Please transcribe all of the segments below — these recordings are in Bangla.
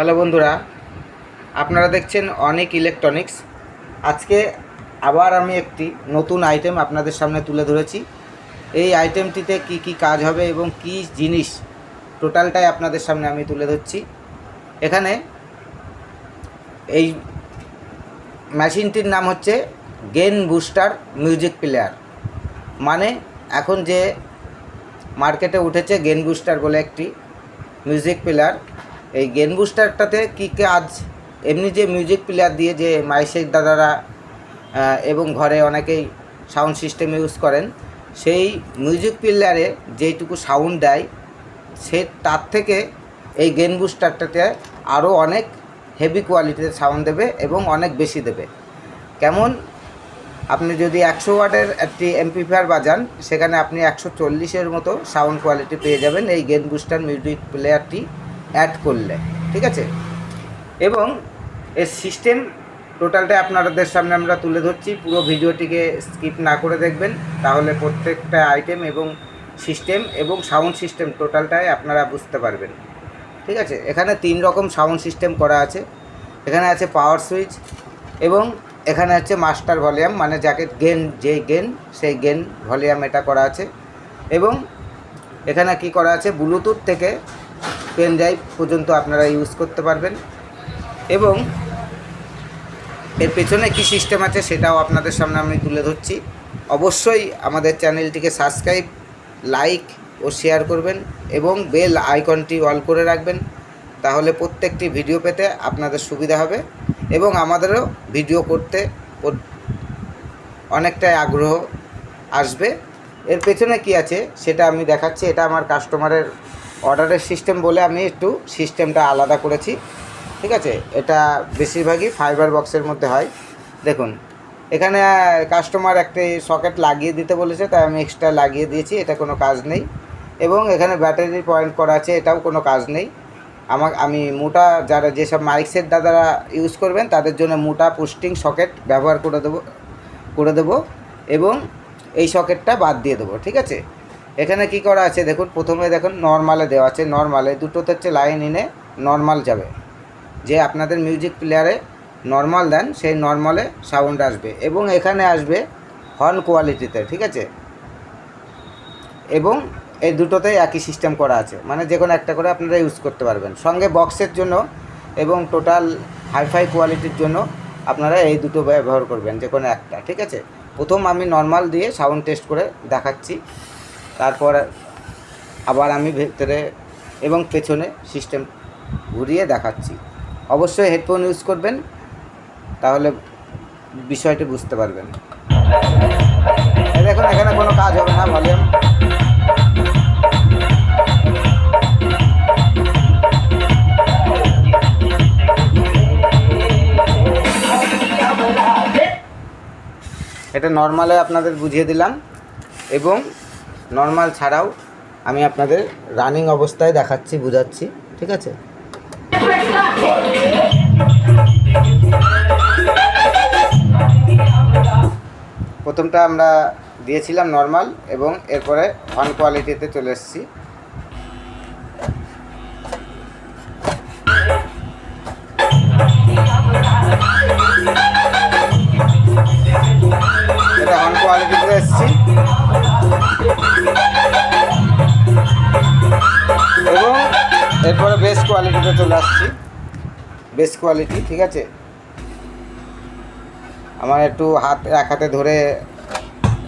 হ্যালো বন্ধুরা, আপনারা দেখছেন অনেক ইলেকট্রনিক্স। আজকে আবার আমি একটি নতুন আইটেম আপনাদের সামনে তুলে ধরেছি। এই আইটেমটিতে কি কি কাজ হবে এবং কি জিনিস টোটালটাই আপনাদের সামনে আমি তুলে ধরছি। এখানে এই মেশিনটির নাম হচ্ছে গেন বুস্টার মিউজিক প্লেয়ার। মানে এখন যে মার্কেটে উঠেছে গেন বুস্টার বলে একটি মিউজিক প্লেয়ার। এই গেন বুস্টারটাতে কী কাজ, এমনি যে মিউজিক প্লেয়ার দিয়ে যে মাইসের দাদারা এবং ঘরে অনেকেই সাউন্ড সিস্টেম ইউজ করেন, সেই মিউজিক প্লেয়ারে যেইটুকু সাউন্ড দেয় সে তার থেকে এই গেন বুস্টারটাতে আরও অনেক হেভি কোয়ালিটির সাউন্ড দেবে এবং অনেক বেশি দেবে। কেমন, আপনি যদি 100 ওয়াটের একটি এমপ্লিফায়ার বাজান, সেখানে আপনি 140-এর মতো সাউন্ড কোয়ালিটি পেয়ে যাবেন এই গেন বুস্টার মিউজিক প্লেয়ারটি অ্যাড করলে, ঠিক আছে। এবং এর সিস্টেম টোটালটাই আপনাদের সামনে আমরা তুলে ধরছি। পুরো ভিডিওটিকে স্কিপ না করে দেখবেন, তাহলে প্রত্যেকটা আইটেম এবং সিস্টেম এবং সাউন্ড সিস্টেম টোটালটাই আপনারা বুঝতে পারবেন, ঠিক আছে। এখানে 3 রকম সাউন্ড সিস্টেম করা আছে। এখানে আছে পাওয়ার সুইচ এবং এখানে হচ্ছে মাস্টার ভলিউম, মানে যাকে গেন, যেই গেন সেই গেন ভলিউম এটা করা আছে। এবং এখানে কি করা আছে, ব্লুটুথ থেকে পেন ড্রাইভ পর্যন্ত আপনারা ইউজ করতে পারবেন। এবং এর পেছনে কি সিস্টেম আছে সেটাও আপনাদের সামনে আমি তুলে ধরছি। অবশ্যই আমাদের চ্যানেলটিকে সাবস্ক্রাইব, লাইক ও শেয়ার করবেন এবং বেল আইকনটি অল করে রাখবেন, তাহলে প্রত্যেকটি ভিডিও পেতে আপনাদের সুবিধা হবে এবং আমাদেরও ভিডিও করতে অনেকটাই আগ্রহ আসবে। এর পেছনে কি আছে সেটা আমি দেখাচ্ছি। এটা আমার কাস্টমারের অর্ডারের সিস্টেম বলে আমি একটু সিস্টেমটা আলাদা করেছি, ঠিক আছে। এটা বেশিরভাগই ফাইবার বক্সের মধ্যে হয়। দেখুন, এখানে কাস্টমার একটি সকেট লাগিয়ে দিতে বলেছে, তাই আমি এক্সট্রা লাগিয়ে দিয়েছি, এটা কোনো কাজ নেই। এবং এখানে ব্যাটারি পয়েন্ট করা আছে, এটাও কোনো কাজ নেই। আমি মোটা, যারা যেসব মাইক সেট দাদারা ইউজ করবেন তাদের জন্য মোটা পুস্টিং সকেট ব্যবহার করে দেবো এবং এই সকেটটা বাদ দিয়ে দেবো, ঠিক আছে। এখানে কি করা আছে দেখুন, প্রথমে দেখুন নর্মালে দেওয়া আছে। নর্মালে দুটোতে হচ্ছে লাইন ইনে নর্মাল যাবে, যে আপনাদের মিউজিক প্লেয়ারে নর্মাল দেন সেই নর্মালে সাউন্ড আসবে এবং এখানে আসবে হর্ন কোয়ালিটিতে, ঠিক আছে। এবং এই দুটোতেই একই সিস্টেম করা আছে, মানে যে কোনো একটা করে আপনারা ইউজ করতে পারবেন। সঙ্গে বক্সের জন্য এবং টোটাল হাইফাই কোয়ালিটির জন্য আপনারা এই দুটো ব্যবহার করবেন, যে কোনো একটা, ঠিক আছে। প্রথম আমি নর্মাল দিয়ে সাউন্ড টেস্ট করে দেখাচ্ছি, তারপর আবার আমি ভেতরে এবং পেছনে সিস্টেম ঘুরিয়ে দেখাচ্ছি। অবশ্যই হেডফোন ইউজ করবেন, তাহলে বিষয়টি বুঝতে পারবেন। দেখুন, এখানে কোনো কাজ হবে না, ভলিউম এটা নর্মালে আপনাদের বুঝিয়ে দিলাম এবং নর্মাল ছাড়াও আমি আপনাদের রানিং অবস্থায় দেখাচ্ছি, বোঝাচ্ছি, ঠিক আছে। প্রথমটা আমরা দিয়েছিলাম নর্মাল এবং এরপরে হর্ন কোয়ালিটিতে চলে এসেছি। এটা হর্ন কোয়ালিটিতে এসেছি এবং এরপরে বেস কোয়ালিটিতে চলে আসছি। বেস কোয়ালিটি, ঠিক আছে। আমার একটু এক হাতে ধরে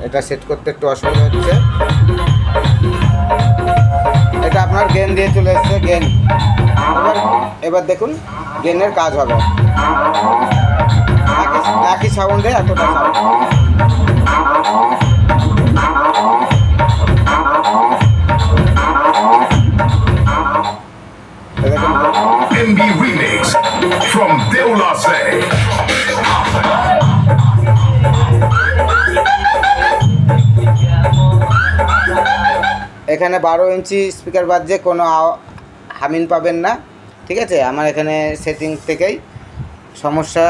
এটা সেট করতে একটু অসুবিধা হচ্ছে। এটা আপনার গেন দিয়ে চলে এসছে, গেন। এবার দেখুন গেনের কাজ হবে, একই সাউন্ডে এতটা sound. MB Remix from Deula Say. এখানে 12 ইঞ্চি স্পিকার বাজছে, কোনো হামিন পাবেন না, ঠিক আছে। আমার এখানে সেটিং থেকেই সমস্যা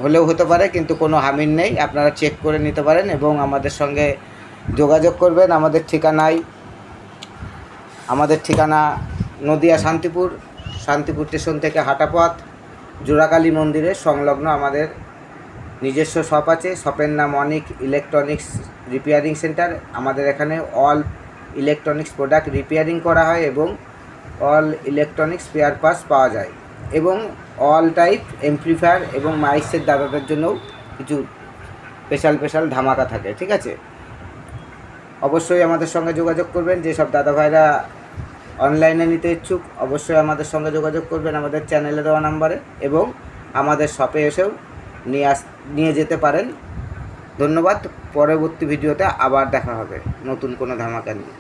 হলেও হতে পারে, কিন্তু কোনো হামিন নেই, আপনারা চেক করে নিতে পারেন এবং আমাদের সঙ্গে যোগাযোগ করবেন। আমাদের ঠিকানা নদিয়া শান্তিপুর শান্তিপুর স্টেশন থেকে হাঁটা পথ, জোড়াকালী মন্দিরের সংলগ্ন আমাদের নিজস্ব শপ আছে। শপের নাম অনিক ইলেকট্রনিক্স রিপেয়ারিং সেন্টার। আমাদের এখানে অল ইলেকট্রনিক্স প্রোডাক্ট রিপেয়ারিং করা হয় এবং অল ইলেকট্রনিক্স স্পেয়ার পার্টস পাওয়া যায়, এবং অল টাইপ এমপ্লিফায়ার এবং মাইক্সের দাদাদের জন্যও কিছু স্পেশাল ধামাকা থাকে, ঠিক আছে। অবশ্যই আমাদের সঙ্গে যোগাযোগ করবেন। যেসব দাদা ভাইরা অনলাইনে নিতে ইচ্ছুক অবশ্যই আমাদের সঙ্গে যোগাযোগ করবেন আমাদের চ্যানেলে দেওয়া নাম্বারে, এবং আমাদের শপে এসেও নিয়ে যেতে পারেন। ধন্যবাদ। পরবর্তী ভিডিওতে আবার দেখা হবে নতুন কোনো ধামাকা নিয়ে।